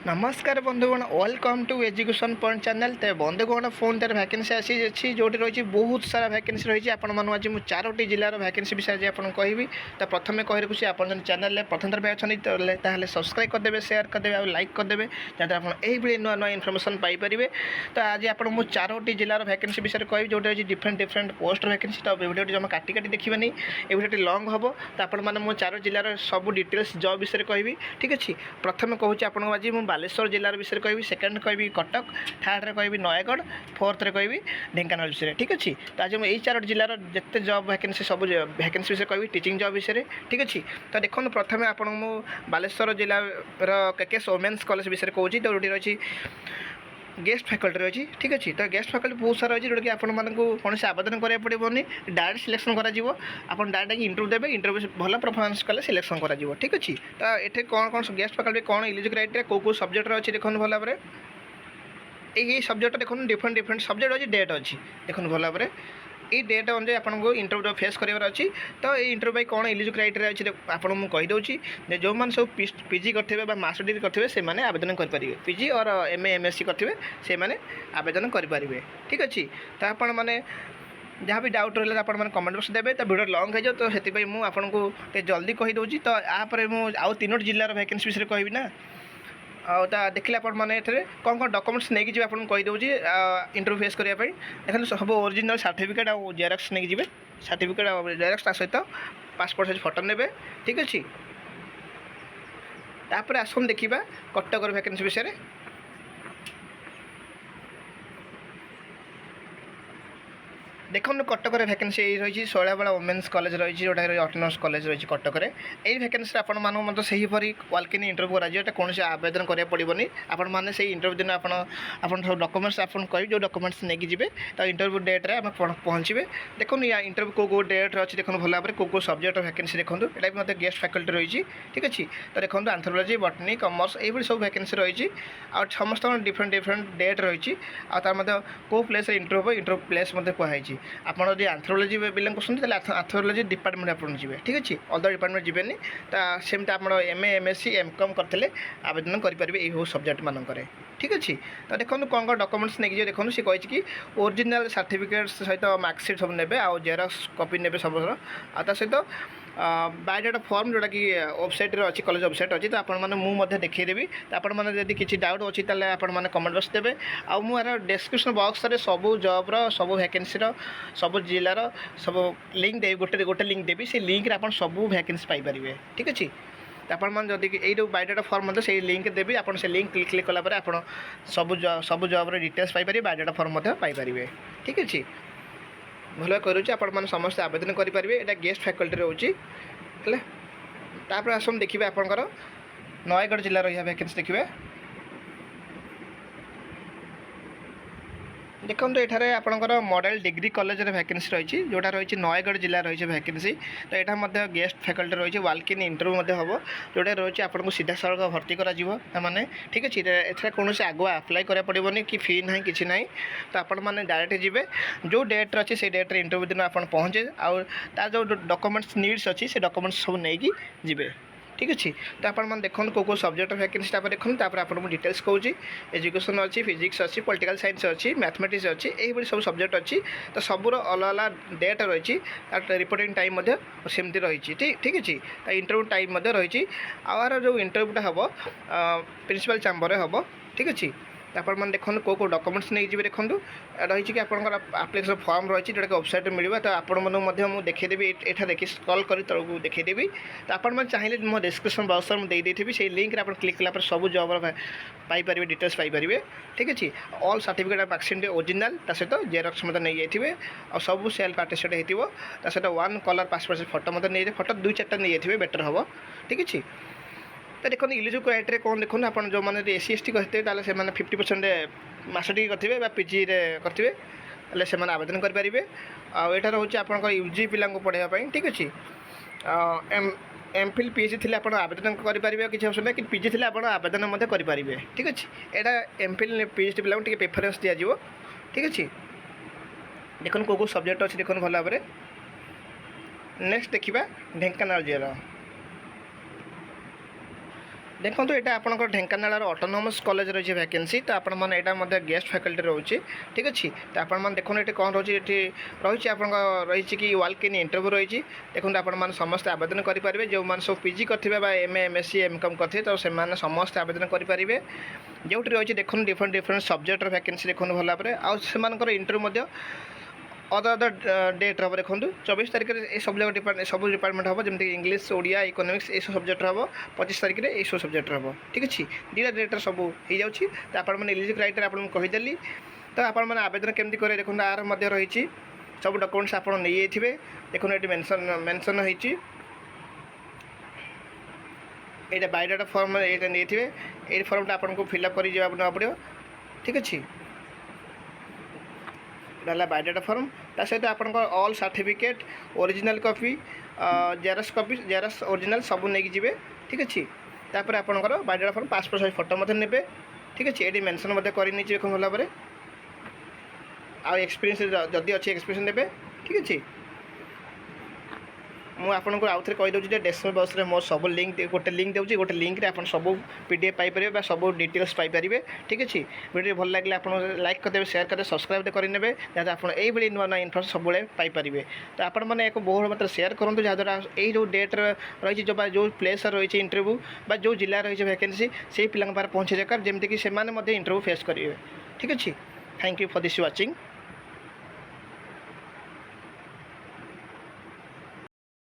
नमस्कार बंधुगण welcome to Education Point channel. तो बंधुगण फोन तार वैकेंसी आसी अच्छी जो रही बहुत सारा वैकेंसी रही है। आज मुझे चारोटी जिलार वैकेंसी विषय आज आपको कहबी। तो प्रथम कही रखुच्छी आप चैनल प्रथम थर अच्छा सब्सक्राइब करदे, शेयर करदे और लाइक करदे जहाँ आप यही नुआ नुआ इनफर्मेशन पाइपर। तो आज आप चारोटी जिलार वैकेंसी विषय कह जो रही डिफरेंट डिफरेंट पोस्ट वैकेंसी। तो भिडियो जमा काटी काटी देखिए नहीं, ये भिडियो लंग हम। तो आपने चार जिलार सब डिटेल्स जॉब विषय कहबी। ठीक अच्छे, प्रथम कहूँ आपको आज बालेश्वर जिलार विषय कहबी, सेकेंड कहबी कटक, थर्ड रे कहबी नयगढ़, फोर्थ रे कहबी ढेंकानाल विषय। ठीक अच्छे, तो आज मुझे चार जिलार जिते जॉब वैकेंसी सब वैकेंसी विषय कहबी, टीचिंग जॉब विषय। ठीक अच्छे, तो देखो प्रथम आप बालेश्वर जिलार केकेएस वोमेन्स कॉलेज विषय कहूँ। तो ये रही गेस्ट फैकल्टी रही। ठीक अच्छे, तो गेस्ट फैकल्टी बहुत सारा अच्छी जोटा कि आपको कौन से आवेदन करा पड़ोनी, डायरेक्ट सिलेक्शन कर डायरेक्ट इंटरव्यू देवे, इंटरव्यू भल परफॉर्मेंस कले सिलेक्शन कर। ठीक अच्छे, तो ये कौन कौन गेस्ट फैकल्टी कौन इलिजिबल क्राइटेरिया कौ सब्जेक्ट अच्छी देखो भल भाव ये सब्जेक्ट देखो डिफरेंट डिफरेंट सब्जेक्ट अच्छी, डेट अच्छी देखो भल भाव ये डेट अनुसार आपको इंटरव्यू फेस करार अच्छी। तो ये इंटरव्यू कौन इलिजिबल क्राइटेरिया अच्छी आपको मुझे कहीदे जो मैंने सब पीजी करते मास्टर डिग्री करते से आवेदन करेंगे, पीजी और एमए एमएससी करते से आवेदन करेंगे। ठीक अच्छे, तो आप मैंने जहाँ भी डाउट रहा आप कमेंट बॉक्स देते। तो वीडियो लंग हो तो से मुझे जल्दी कहीदे। तो आप आउ तीनोटी जिलार वैकेंसी विषय कहबी ना। आउटा देखिले आप मैंने कौन कौन डॉक्यूमेंट्स नहीं जी आपको कहीदे इंटरव्यू फेस करने। देखो सब ओरिजिनल सर्टिफिकेट और जेरक्स नहीं जी, सर्टिफिकेट और जेरक्स सहित पासपोर्ट साइज फोटो ने। ठीक अच्छे, तापर आसन देखा कटक वैकेंसी विषय। देखो कटक वैकेंसी रही शैलाबाला वोमेन्स कॉलेज रही जोटा रही ऑटोनोमस कॉलेज रही कटक। यही वैकेंसी आपरी वाक इन इंटरव्यू कर कौन से आवेदन करा पड़ोनी। आपने से इंटरव्यू दिन आप सब डॉक्यूमेंट्स आप कह जो डॉक्यूमेंट्स नहीं जी। तो इंटरव्यू डेट रे पहुँचे। देखो या इंटरव्यू कौ डेट अच्छी देखो भल भाव कौ सब्जेक्ट वैकेंसी देखो। यहाँ भी मतलब गेस्ट फैकल्टी रही। ठीक अच्छे, तो देखो एंथ्रोपोलॉजी, बॉटनी, कॉमर्स ये सब वैकेंसी रही। और समस्त डिफरेंट डिफरेंट डेट रही। कौ प्लेस इंटरव्यू प्लेस कहुई। आपड़ जो एंथ्रोपोलॉजी बिलोंग करते एंथ्रोपोलॉजी डिपार्टमेंट आप जी। ठीक अच्छे, अलग डिपार्टमेंट जी। तो सेमती आप एमए एमएससी एमकॉम करते आवेदन करेंगे ये सब्जेक्ट मानक। ठीक अच्छे, तो देखो कौन कौन डॉक्यूमेंट्स नहीं जी। देखो सी कही कि ओरिजिनल सर्टिफिकेट सहित मार्कसीट सब ने आउ जेरक्स कॉपी ने सब सहित बायोडाटा फॉर्म जोटा कि वेबसाइट अच्छी कॉलेज वेबसाइट अच्छी। तो आपने देखीदेवी। तो आपड़ी किसी डाउट अच्छी आपने कमेंट बॉक्स देवे। आ मुझे डिस्क्रिप्शन बॉक्स में सब जॉब्र सब वैकेंसी सब जिलार सब लिंक देवी, गोटे गोटे लिंक देवी। से लिंक आप सब वैकेंसी पाइपर। ठीक अच्छे, तो आपड़ी ये जो बायोडाटा फॉर्म से लिंक देवी। आप से लिंक क्लिक कलापर आप सब जॉब्र डिटेल्स पाइपर, बायोडाटा फॉर्म पाइपर। ठीक अच्छे, भल करुँच आप समस्त आवेदन करेंगे। यहाँ गेस्ट फैकल्टी रोचे। आस देखिए आपंकर नयगढ़ जिलार यह वैकेंसी देखिए। देखो ये आपंकर मॉडल डिग्री कॉलेज वैकेंसी रही जोटा रही नयगढ़ जिला रही वैकेंसी। तो यहाँ गेस्ट फैकल्टी रही वाक इन इंटरव्यू हम जोटा रही आपको सीधा सड़क भर्ती करें। ठीक अच्छे, एथर कौन से आगुआ आप्लाय करा पड़ोनी कि फी ना कि ना। तो आपने डायरेक्ट जी जो डेट अच्छी से डेट्रे इंटरव्यू दिन आप पहुँचे आर जो डॉक्यूमेंट्स नीड्स अच्छी से डॉक्यूमेंट्स सब नहीं जी। ठीक अच्छे, तो आपने देखो कौ सब्जेक्ट वैकेंसी देखो। आपको डिटेल्स कहूँ एजुकेशन अच्छी, फिजिक्स अच्छी, पॉलिटिकल साइंस अच्छी, मैथमेटिक्स अच्छी, यही सब सब्जेक्ट अच्छी। तो सबूर अलग अलग डेट रही, रिपोर्टिंग टाइम सेमती रही। ठीक अच्छे, तो इंटरव्यू टाइम रही। आर जो इंटरव्यूटा हम प्रिंसिपल चैम्बर हम। ठीक अच्छे, तो आपने देखो कौ डॉक्यूमेंट्स नहीं जी। देखो रही कि आपंकर आप्लिकेशन फॉर्म रही जोटा कि वेबसाइट मिले। तो आपको देखीदेवी, यहाँ देखिए स्क्रॉल कर तौक देखीदेवी। तो आपने चाहिए मो डिस्क्रिप्शन बॉक्स में देदेवि से लिंक आप क्लिक कलापर सब जॉब्र पाइपर, डिटेल्स पाइपर। ठीक अच्छे, ऑल सर्टिफिकेट और मार्कसीट ओरिजिनल सहित जेरक्स नहीं जाइए और सब सेल्फ अटेस्टेड होता सहित वन कलर पासपोर्ट फोटो नहीं, फोटो 2-4 नहीं जाइए बेटर हम। ठीक अच्छे, तो देखो इलिजिबल क्राइटेरिया कौन देखो आप जो मैंने एससी एसटी करते से 50% मास्टर डिग्री करते पीजी करते से आवेदन करेंगे। आटा रोचे आप यूजी पिला पढ़ाई। ठीक अच्छे, एमफिल पीएचडी थी आप आवेदन करेंगे, किसी असुविधा कि पीजी थी आप आवेदन करेंगे। ठीक अच्छे, यहाँ एमफिल पीएचडी पिला प्रेफरेन्स दिज्व। ठीक अच्छे, देखो कौ सब्जेक्ट अच्छी देखो भल भाव। नेक्स्ट देखा ढेंकानाल जिला। देखो तो यहाँ आपंकर ढेंकानाल ऑटोनोमस कॉलेज रही वैकेंसी तो आपण मैंने यहाँ गेस्ट फैकल्टी रोचे ठीक अच्छे तो आपने देखो ये कौन रही रही आप रही कि वाल्क इन इंटरव्यू रही देखो आप समस्त आवेदन करेंगे जो मैंने सब पीजी करेंगे एम एमएससी एमकम करते तो से समस्त आवेदन करेंगे जो रही देखो डिफरेंट डिफरेंट सब्जेक्टर वैकेंसी देखो भल भाव आर इंटरव्यू अदर डेट हम देखो 24 तारीख में सब जगह सब डिपार्टमेंट हम जमी इंग्लीश ओडिया इकोनॉमिक्स ये सब्जेक्ट हम 25 तारीख में ये सब्जेक्ट हम ठीक अच्छे दुटा डेट सब हो जाऊँगी तो आप एलिजिबल क्राइटेरिया आपको कहीदेली तो आपने आवेदन केमती करेंगे देखो आर रही सब डॉक्यूमेंट्स आप नहीं जाइए देखो ये मेंशन होती यहाँ बायोडाटा फॉर्म ये नहीं ये फॉर्मटा आपको फिलअप कर पड़ो ठीक अच्छे रहा बायोडाटा फॉर्म ता सहित आप all certificate original copy Xerox original सब नहीं जी ठीक अच्छे तापर आपंकर biodata form passport size photo ने ठीक अच्छे ये मेंशन करनी भल भाव आउ एक्सपीरियंस जदि अच्छे एक्सपीरियंस ने ठीक अच्छे मुझे आपको आउ थे कहीदे डेस्क्रिप्शन बॉक्स में मोर सब लिंक गोटे लिंक दूसरी गोटे लिंक रे आप सब पीडीएफ पाइपर सब डिटेल्स पाइपर ठीक अच्छे वीडियो भल लगे आप लाइक करदे शेयर करदे सब्सक्राइब करेंगे जहाँ आप यही नुआ नुआ इनफर्मेशन सब पाइपर तो आप मैंने एक बहुत मात्रा शेयर करूँ जहाँद्वारा यही जो डेट रही जो प्लेस रही इंटरव्यू जो जिला रही वैकेंसी से पिला पाखे पहुँचे दरकार जमीक से इंटरव्यू फेस करेंगे ठीक अच्छे thank you for this watching.